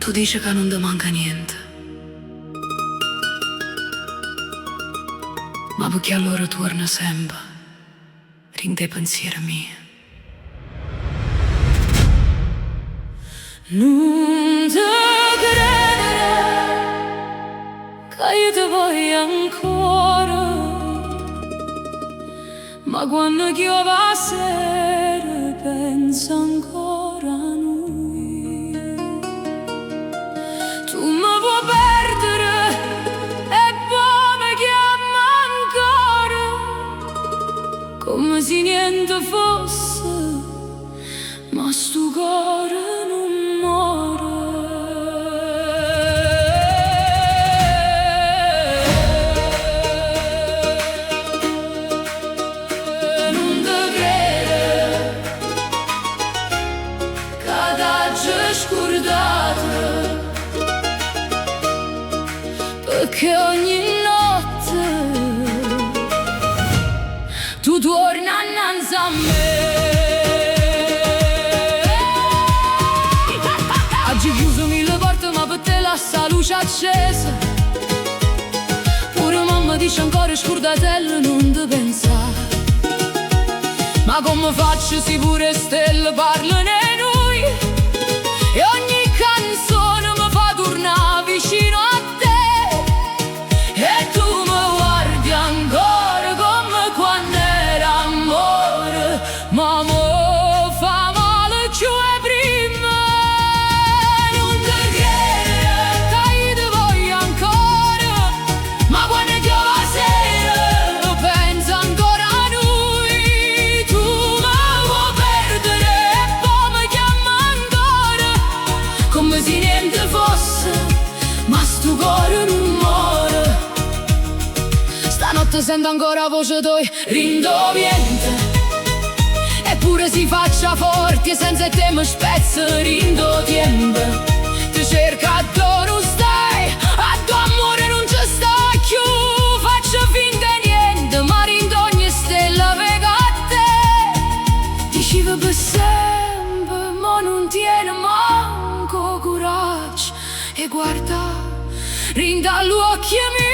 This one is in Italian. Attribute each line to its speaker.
Speaker 1: Tu dici che non ti manca niente, ma perché allora torna sempre, rinde i pensieri miei. Non ti credere che io ti voglio ancora, ma quando chiove la sera penso ancora a noi. Tu mi puoi perdere e poi mi chiami ancora, come se niente fosse, ma sto cuore non muore. Non ti credere che t'hai scordato, perché ogni notte tu torni innanzi a me. Oggi chiuso mille porte ma per te lascia la luce accesa. Pure mamma dice ancora scordatello non ti pensare. Ma come faccio se pure stelle parlano di noi e ogni canzone mi fa tornare vicino a te. E tu mi guardi ancora come quando era amore, ma mo fa male più e prima. Non ti credere che io ti voglio ancora, ma quando piove la sera penso ancora a noi. Tu mi vuoi perdere e poi mi chiami ancora, come se niente fosse, ma sto cuore non muore. Stanotte sento ancora la voce tua rindoviente, eppure si faccia forti e senza te mi spezza rindo tempo. Ti cerca dove non stai, a tuo amore non ci sta più. Faccio finta di niente, ma rindo ogni stella vega a te. Dici che per sempre, ma non tiene manco coraggio. E guarda, rinda agli occhi miei.